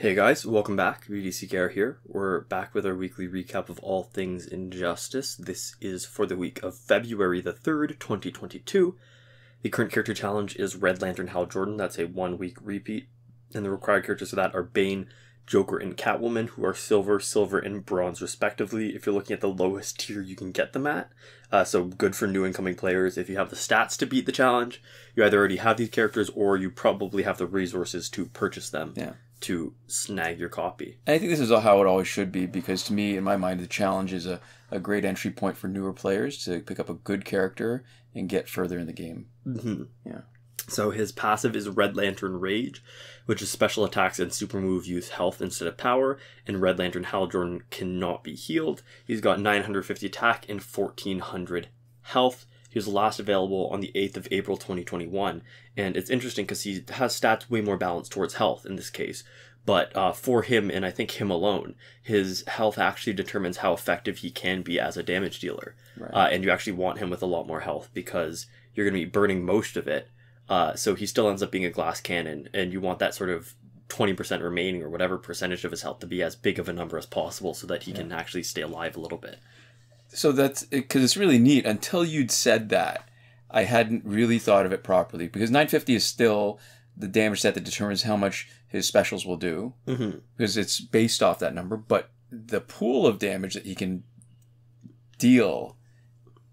Hey guys, welcome back. VDCKR here. We're back with our weekly recap of all things Injustice. This is for the week of February the 3rd, 2022. The current character challenge is Red Lantern Hal Jordan. That's a 1 week repeat. And the required characters for that are Bane, Joker, and Catwoman, who are silver, and bronze respectively. If you're looking at the lowest tier you can get them at. So good for new incoming players. If you have the stats to beat the challenge, you either already have these characters or you probably have the resources to purchase them. Yeah. To snag your copy. And I think this is how it always should be, because to me, in my mind, the challenge is a great entry point for newer players to pick up a good character and get further in the game. Mm-hmm. Yeah. So his passive is Red Lantern Rage, which is special attacks and super move use health instead of power, and Red Lantern Hal Jordan cannot be healed. He's got 950 attack and 1400 health. He was last available on the 8th of April 2021, and it's interesting because he has stats way more balanced towards health in this case, but for him, and I think him alone, his health actually determines how effective he can be as a damage dealer. Right. And you actually want him with a lot more health because you're going to be burning most of it, so he still ends up being a glass cannon, and you want that sort of 20% remaining or whatever percentage of his health to be as big of a number as possible so that he can actually stay alive a little bit. So that's because it's really neat. Until you'd said that, I hadn't really thought of it properly, because 950 is still the damage set that determines how much his specials will do, because it's based off that number. But the pool of damage that he can deal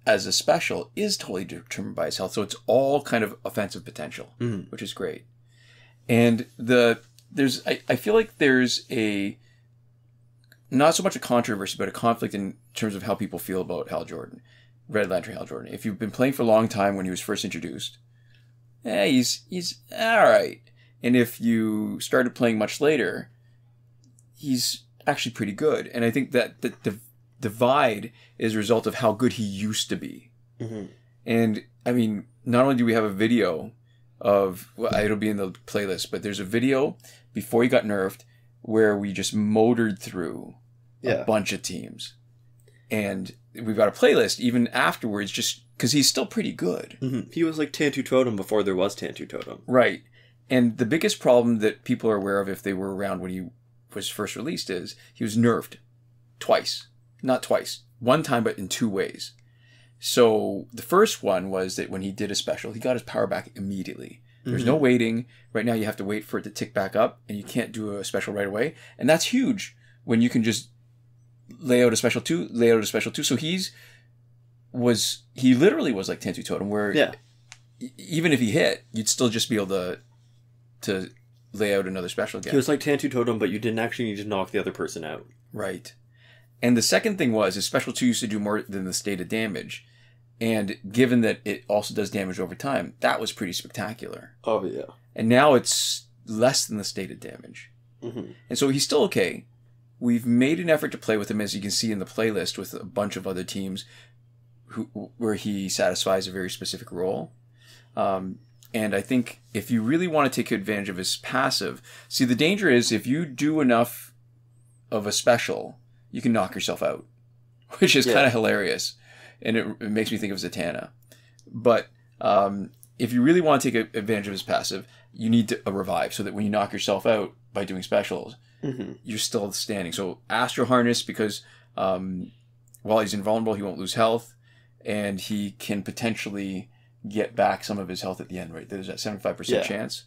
as a special is totally determined by his health. So it's all kind of offensive potential, which is great. And I feel like there's not so much a controversy, but a conflict in terms of how people feel about Hal Jordan, Red Lantern Hal Jordan. If you've been playing for a long time when he was first introduced, he's all right. And if you started playing much later, he's actually pretty good. And I think that the divide is a result of how good he used to be. And I mean, not only do we have a video of, well, it'll be in the playlist, but there's a video before he got nerfed where we just motored through a bunch of teams. And we've got a playlist even afterwards, just because he's still pretty good. He was like Tantu Totem before there was Tantu Totem. Right. And the biggest problem that people are aware of if they were around when he was first released is he was nerfed twice. Not twice. One time, but in two ways. So the first one was that when he did a special, he got his power back immediately. There's no waiting. Right now you have to wait for it to tick back up, and you can't do a special right away. And that's huge when you can just lay out a special 2, lay out a special 2. So he literally was like Tantu Totem, where even if he hit, you'd still just be able to lay out another special again. He was like Tantu Totem, but you didn't actually need to knock the other person out. Right. And the second thing was his special 2 used to do more than the stated damage. And given that it also does damage over time, that was pretty spectacular. Oh, yeah. And now it's less than the stated damage. And so he's still okay. We've made an effort to play with him, as you can see in the playlist, with a bunch of other teams where he satisfies a very specific role. And I think if you really want to take advantage of his passive, see, the danger is if you do enough of a special, you can knock yourself out, which is kind of hilarious. And it makes me think of Zatanna. But if you really want to take advantage of his passive, you need a revive, so that when you knock yourself out by doing specials, you're still standing. So Astro Harness, because while he's invulnerable, he won't lose health, and he can potentially get back some of his health at the end, right? There's that 75% chance.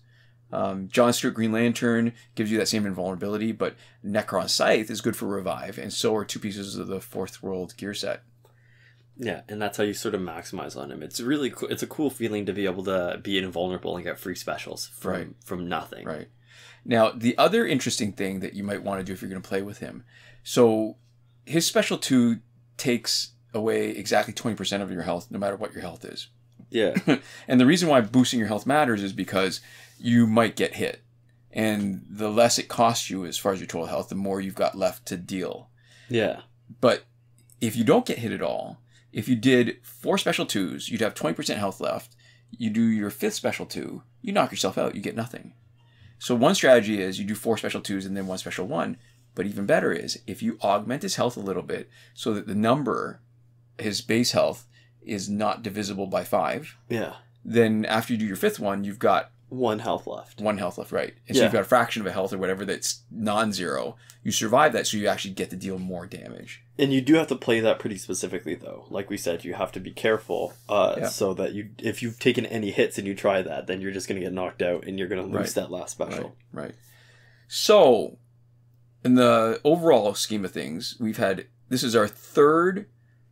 John Stewart Green Lantern gives you that same invulnerability, but Necron Scythe is good for revive, and so are 2 pieces of the Fourth World gear set. Yeah, and that's how you sort of maximize on him. It's really cool. It's a cool feeling to be able to be invulnerable and get free specials from nothing. Right. Now, the other interesting thing that you might want to do if you're going to play with him, so his special 2 takes away exactly 20% of your health, no matter what your health is. Yeah. And the reason why boosting your health matters is because you might get hit. And the less it costs you as far as your total health, the more you've got left to deal. Yeah. But if you don't get hit at all, if you did 4 special 2s, you'd have 20% health left. You do your 5th special 2, you knock yourself out, you get nothing. So one strategy is you do 4 special 2s and then 1 special 1. But even better is if you augment his health a little bit so that the number, his base health, is not divisible by 5. Yeah. Then after you do your 5th one, you've got 1 health left. 1 health left, right. And so you've got a fraction of a health or whatever that's non-zero. You survive that, so you actually get to deal more damage. And you do have to play that pretty specifically, though. Like we said, you have to be careful so that if you've taken any hits and you try that, then you're just going to get knocked out and you're going to lose that last special. Right. So, in the overall scheme of things, this is our 3rd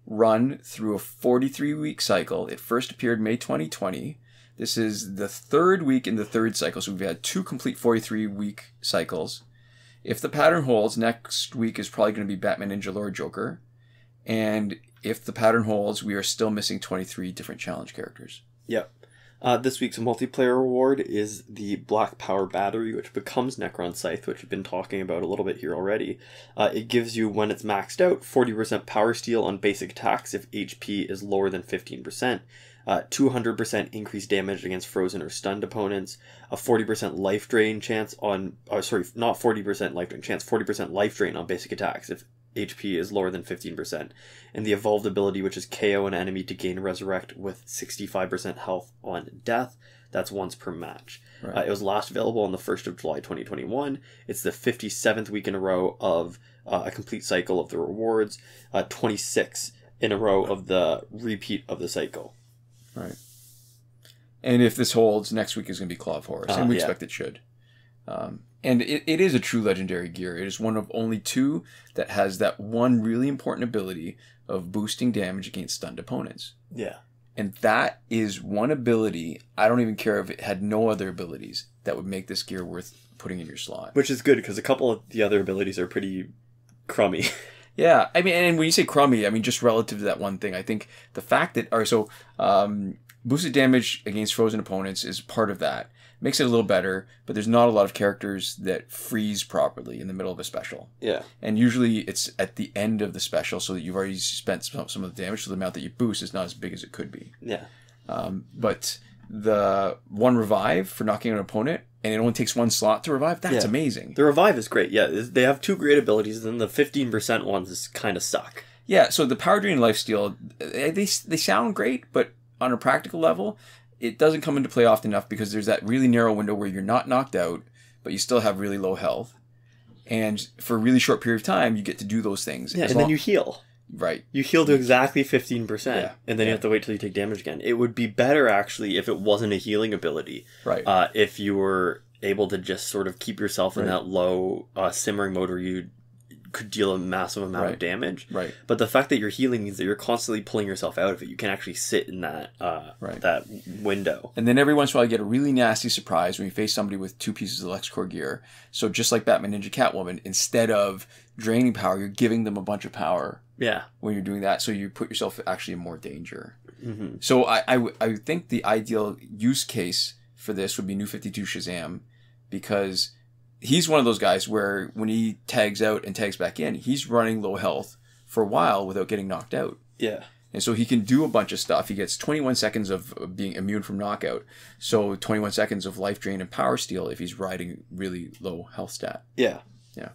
run through a 43-week cycle. It first appeared May 2020. This is the 3rd week in the 3rd cycle, so we've had 2 complete 43-week cycles. If the pattern holds, next week is probably going to be Batman, Ninja, Lord, Joker. And if the pattern holds, we are still missing 23 different challenge characters. Yep. This week's multiplayer reward is the Black Power Battery, which becomes Necron Scythe, which we've been talking about a little bit here already. It gives you, when it's maxed out, 40% power steal on basic attacks if HP is lower than 15%. 200% increased damage against frozen or stunned opponents, a 40% life drain chance on, not 40% life drain chance, 40% life drain on basic attacks if HP is lower than 15%, and the evolved ability, which is KO an enemy to gain resurrect with 65% health on death. That's once per match. Right. It was last available on the 1st of July 2021. It's the 57th week in a row of a complete cycle of the rewards, 26 in a row of the repeat of the cycle. Right. And if this holds, next week is going to be Claw of Horus, and we expect it should. And it is a true legendary gear. It is one of only 2 that has that one really important ability of boosting damage against stunned opponents. Yeah. And that is one ability, I don't even care if it had no other abilities, that would make this gear worth putting in your slot. Which is good, because a couple of the other abilities are pretty crummy. Yeah, I mean, and when you say crummy, I mean just relative to that one thing. I think the fact that, boosted damage against frozen opponents is part of that. Makes it a little better, but there's not a lot of characters that freeze properly in the middle of a special. Yeah. And usually it's at the end of the special, so that you've already spent some of the damage, so the amount that you boost is not as big as it could be. Yeah. But the 1 revive for knocking out an opponent, and it only takes 1 slot to revive, that's amazing. The revive is great, yeah. They have 2 great abilities, and then the 15% ones kind of suck. Yeah, so the Power Drain and Lifesteal, they sound great, but on a practical level, it doesn't come into play often enough because there's that really narrow window where you're not knocked out, but you still have really low health. And for a really short period of time, you get to do those things. Yeah, and then you heal. Right. You heal to exactly 15%, and then you have to wait till you take damage again. It would be better, actually, if it wasn't a healing ability. Right. If you were able to just sort of keep yourself in that low simmering mode where you could deal a massive amount of damage. Right. But the fact that you're healing means that you're constantly pulling yourself out of it. You can actually sit in that that window. And then every once in a while you get a really nasty surprise when you face somebody with 2 pieces of LexCorp gear. So just like Batman, Ninja, Catwoman, instead of draining power, you're giving them a bunch of power. Yeah. When you're doing that, so you put yourself actually in more danger. Mm-hmm. So I think the ideal use case for this would be New 52 Shazam, because he's one of those guys where when he tags out and tags back in, he's running low health for a while without getting knocked out. Yeah. And so he can do a bunch of stuff. He gets 21 seconds of being immune from knockout. So 21 seconds of life drain and power steal if he's riding really low health stat. Yeah. Yeah.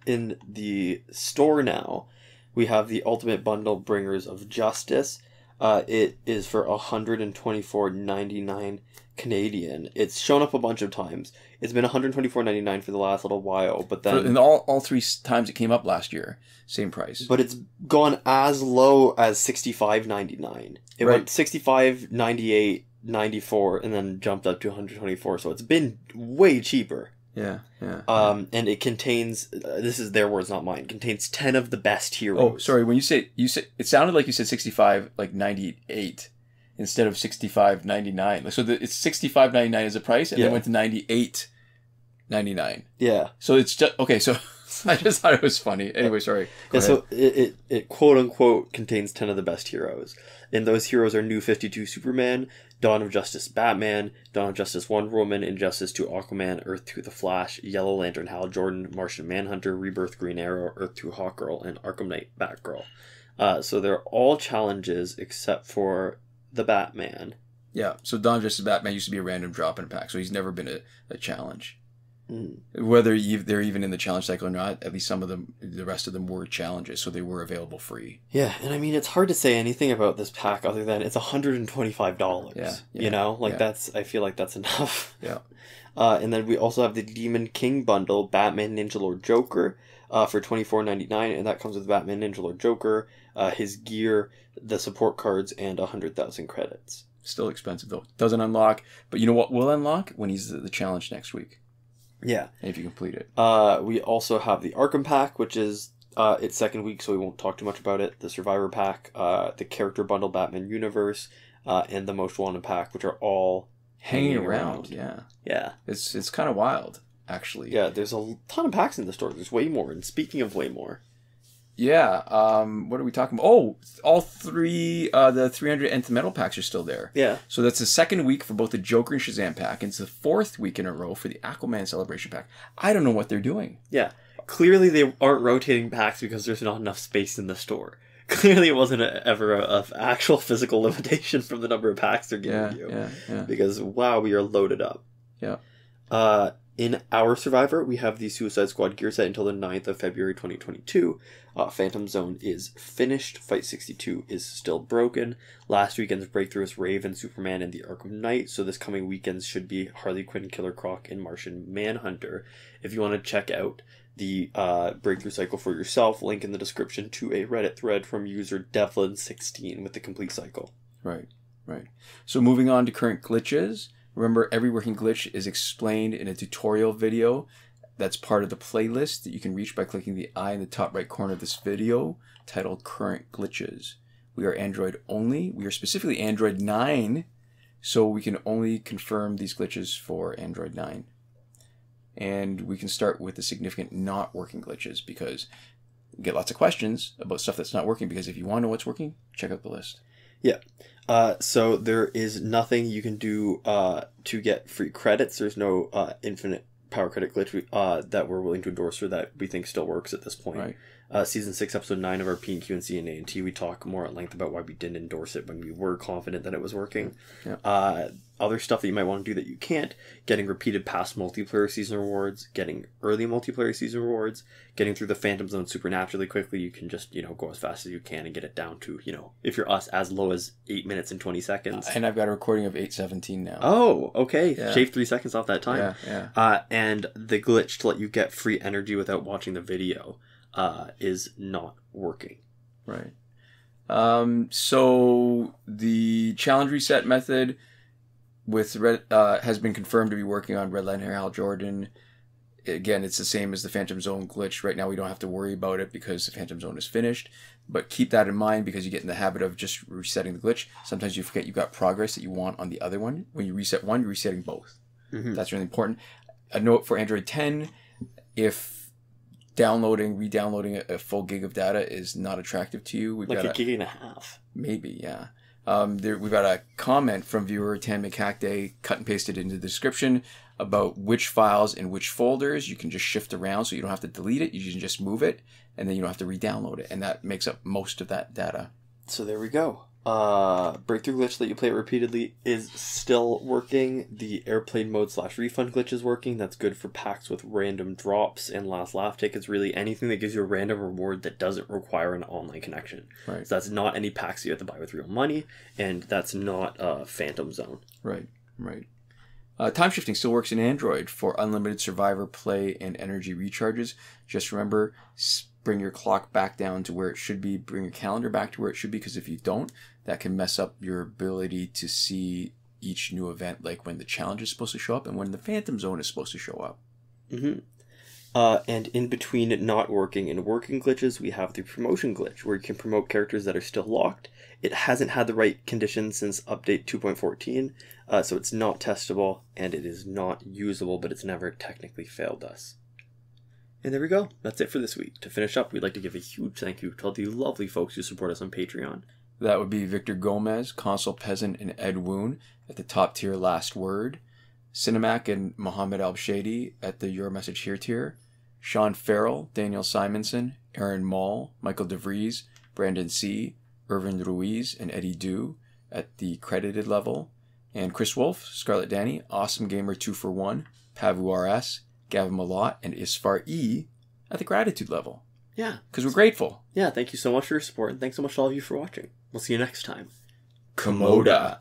In the store now, we have the Ultimate Bundle Bringers of Justice. It is for $124.99 Canadian. It's shown up a bunch of times. It's been $124.99 for the last little while, but then... And all 3 times it came up last year, same price. But it's gone as low as $65.99. It went $65.98, $94, and then jumped up to $124, so it's been way cheaper. Yeah. And it contains, this is their words, not mine, contains 10 of the best heroes. Oh, sorry, when you said, it sounded like you said 65, like 98, instead of 65.99. So it's 65.99 as a price, and then went to 98.99. Yeah. So it's just, okay, so I just thought it was funny. Anyway, sorry. Go ahead. So it quote unquote contains 10 of the best heroes. And those heroes are New 52 Superman, Dawn of Justice Batman, Dawn of Justice Wonder Woman, Injustice 2 Aquaman, Earth 2 The Flash, Yellow Lantern Hal Jordan, Martian Manhunter, Rebirth Green Arrow, Earth 2 Hawkgirl, and Arkham Knight Batgirl. So they're all challenges except for the Batman. Yeah, so Dawn of Justice Batman used to be a random drop in a pack, so he's never been a challenge. Whether they're even in the challenge cycle or not, at least some of them, the rest of them were challenges, so they were available free. Yeah, and I mean, it's hard to say anything about this pack other than it's $125. Yeah, you know, like I feel like that's enough. Yeah. And then we also have the Demon King bundle, Batman, Ninja Lord, Joker, for $24.99, and that comes with Batman, Ninja Lord, Joker, his gear, the support cards, and 100,000 credits. Still expensive though. Doesn't unlock, but you know what will unlock? When he's the challenge next week. Yeah. And if you complete it. We also have the Arkham Pack, which is its second week, so we won't talk too much about it. The Survivor Pack, the Character Bundle, Batman Universe, and the Most Wanted Pack, which are all hanging around. Yeah. Yeah. It's kind of wild, actually. Yeah, there's a ton of packs in the store. There's way more. And speaking of way more. Yeah. What are we talking about? Oh, all three, the 300 Nth Metal packs are still there. Yeah. So that's the second week for both the Joker and Shazam pack. And it's the fourth week in a row for the Aquaman Celebration pack. I don't know what they're doing. Yeah. Clearly they aren't rotating packs because there's not enough space in the store. Clearly it wasn't ever a actual physical limitation from the number of packs they're giving you. Yeah. Because, wow, we are loaded up. Yeah. In our Survivor, we have the Suicide Squad gear set until the 9th of February 2022. Phantom Zone is finished. Fight 62 is still broken. Last weekend's breakthrough is Raven, Superman, and the Arkham Knight. So this coming weekend should be Harley Quinn, Killer Croc, and Martian Manhunter. If you want to check out the breakthrough cycle for yourself, link in the description to a Reddit thread from user Devlin16 with the complete cycle. Right. So moving on to current glitches. Remember, every working glitch is explained in a tutorial video that's part of the playlist that you can reach by clicking the eye in the top right corner of this video titled Current Glitches. We are Android only. We are specifically Android 9, so we can only confirm these glitches for Android 9. And we can start with the significant not working glitches because we get lots of questions about stuff that's not working, because if you want to know what's working, check out the list. Yeah. So there is nothing you can do to get free credits. There's no infinite power credit glitch that we're willing to endorse or that we think still works at this point. Right. Season 6, Episode 9 of our P&Q and CNA&T, we talk more at length about why we didn't endorse it when we were confident that it was working. Yeah. Other stuff that you might want to do that you can't: getting repeated past multiplayer season rewards, getting early multiplayer season rewards, getting through the Phantom Zone supernaturally quickly. You can just, go as fast as you can and get it down to, if you're us, as low as 8 minutes and 20 seconds. And I've got a recording of 8:17 now. Oh, okay. Yeah. Shave 3 seconds off that time. Yeah. And the glitch to let you get free energy without watching the video is not working. Right. So the challenge reset method with has been confirmed to be working on Red Lantern Hal Jordan. Again, it's the same as the Phantom Zone glitch. Right now, we don't have to worry about it because the Phantom Zone is finished. But keep that in mind, because you get in the habit of just resetting the glitch. Sometimes you forget you've got progress that you want on the other one. When you reset one, you're resetting both. Mm-hmm. That's really important. A note for Android 10, if re-downloading a full gig of data is not attractive to you, we've like got a gig and a half. Maybe, yeah. We've got a comment from viewer Kakde, cut and pasted into the description, about which files in which folders you can just shift around, so you don't have to delete it. You can just move it, and then you don't have to re-download it, and that makes up most of that data. So there we go. Breakthrough glitch that you play it repeatedly is still working. The airplane mode / refund glitch is working. That's good for packs with random drops and last laugh tickets. Really anything that gives you a random reward that doesn't require an online connection. Right. So that's not any packs you have to buy with real money, and that's not Phantom Zone. Right. Time shifting still works in Android for unlimited Survivor play and energy recharges. Just remember, bring your clock back down to where it should be. Bring your calendar back to where it should be, because if you don't, that can mess up your ability to see each new event, like when the challenge is supposed to show up and when the Phantom Zone is supposed to show up. Mm-hmm. And in between not working and working glitches, we have the promotion glitch, where you can promote characters that are still locked. It hasn't had the right conditions since update 2.14, so it's not testable, and it is not usable, but it's never technically failed us. And there we go. That's it for this week. To finish up, we'd like to give a huge thank you to all the lovely folks who support us on Patreon. That would be Victor Gomez, Consul Peasant, and Edwoon at the top tier Last Word. Sinemac and Mohammed Albshaiti at the Your Message Here tier. Shawn Farrell, Daniel Simonson, Aaron Maule, Michael DeVries, Brandon C., Irvin Ruiz, and Eddydoo at the credited level. And Chris Wolff, Scarlet Dani, Awesomegamer 2 for 1, Pavu RS, Gavin Mallott, and Isfar E at the gratitude level. Yeah. Because we're grateful. Yeah, thank you so much for your support, and thanks so much to all of you for watching. We'll see you next time. Komoda.